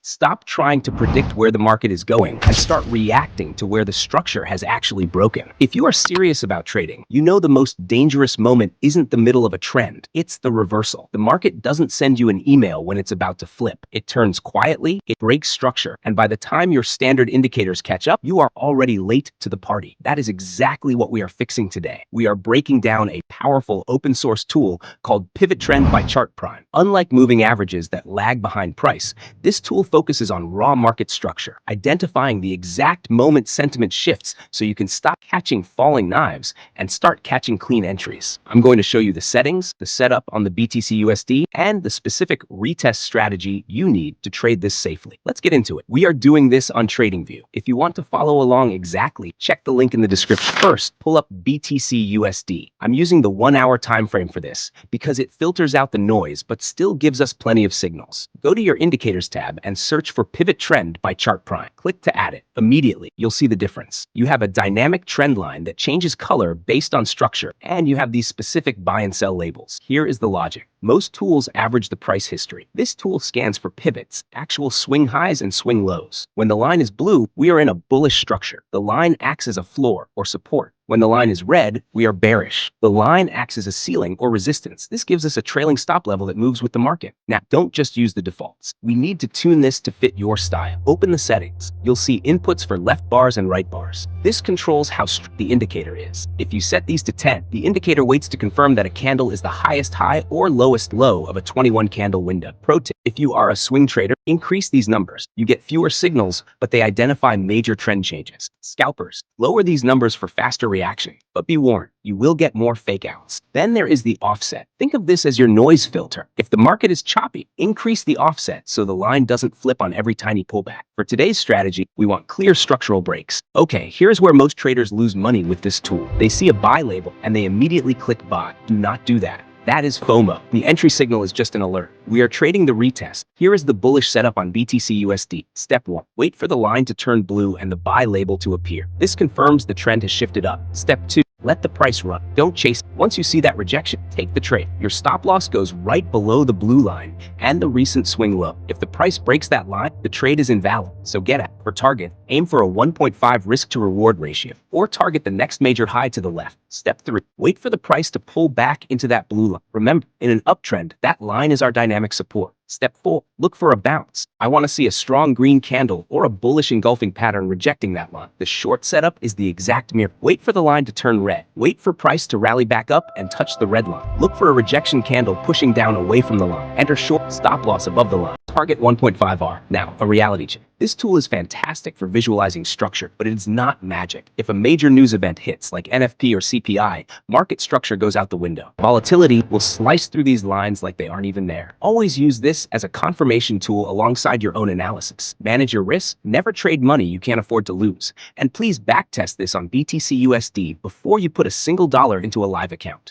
Stop trying to predict where the market is going and start reacting to where the structure has actually broken. If you are serious about trading, you know the most dangerous moment isn't the middle of a trend, it's the reversal. The market doesn't send you an email when it's about to flip. It turns quietly, it breaks structure, and by the time your standard indicators catch up, you are already late to the party. That is exactly what we are fixing today. We are breaking down a powerful open source tool called Pivot Trend by ChartPrime. Unlike moving averages that lag behind price, this tool focuses on raw market structure, identifying the exact moment sentiment shifts so you can stop catching falling knives and start catching clean entries. I'm going to show you the settings, the setup on the BTC USD, and the specific retest strategy you need to trade this safely. Let's get into it. We are doing this on TradingView. If you want to follow along exactly, check the link in the description. First, pull up BTC USD. I'm using the 1 hour time frame for this because it filters out the noise but still gives us plenty of signals. Go to your indicators tab and search for Pivot Trend by ChartPrime. Click to add it. Immediately, you'll see the difference. You have a dynamic trend line that changes color based on structure, and you have these specific buy and sell labels. Here is the logic. Most tools average the price history. This tool scans for pivots, actual swing highs and swing lows. When the line is blue, we are in a bullish structure. The line acts as a floor or support. When the line is red, we are bearish. The line acts as a ceiling or resistance. This gives us a trailing stop level that moves with the market. Now, don't just use the defaults. We need to tune this to fit your style. Open the settings. You'll see inputs for left bars and right bars. This controls how strict the indicator is. If you set these to 10, the indicator waits to confirm that a candle is the highest high or lowest low of a 21 candle window. Pro tip: if you are a swing trader, increase these numbers. You get fewer signals, but they identify major trend changes. Scalpers: lower these numbers for faster reaction, but be warned, you will get more fake outs. Then there is the offset. Think of this as your noise filter. If the market is choppy, increase the offset so the line doesn't flip on every tiny pullback. For today's strategy, we want clear structural breaks. Okay, here's where most traders lose money with this tool. They see a buy label and they immediately click buy. Do not do that. That is FOMO. The entry signal is just an alert. We are trading the retest. Here is the bullish setup on BTC USD. Step 1. Wait for the line to turn blue and the buy label to appear. This confirms the trend has shifted up. Step 2. Let the price run. Don't chase it. Once you see that rejection, take the trade. Your stop loss goes right below the blue line and the recent swing low. If the price breaks that line, the trade is invalid. So get at. For target, aim for a 1.5 risk to reward ratio or target the next major high to the left. Step 3. Wait for the price to pull back into that blue line. Remember, in an uptrend, that line is our dynamic support. Step 4. Look for a bounce. I want to see a strong green candle or a bullish engulfing pattern rejecting that line. The short setup is the exact mirror. Wait for the line to turn red. Wait for price to rally back up and touch the red line. Look for a rejection candle pushing down away from the line. Enter short, stop loss above the line. Target 1.5R. Now, a reality check. This tool is fantastic for visualizing structure, but it is not magic. If a major news event hits, like NFP or CPI, market structure goes out the window. Volatility will slice through these lines like they aren't even there. Always use this as a confirmation tool alongside your own analysis. Manage your risks, never trade money you can't afford to lose. And please backtest this on BTC USD before you put a single dollar into a live account.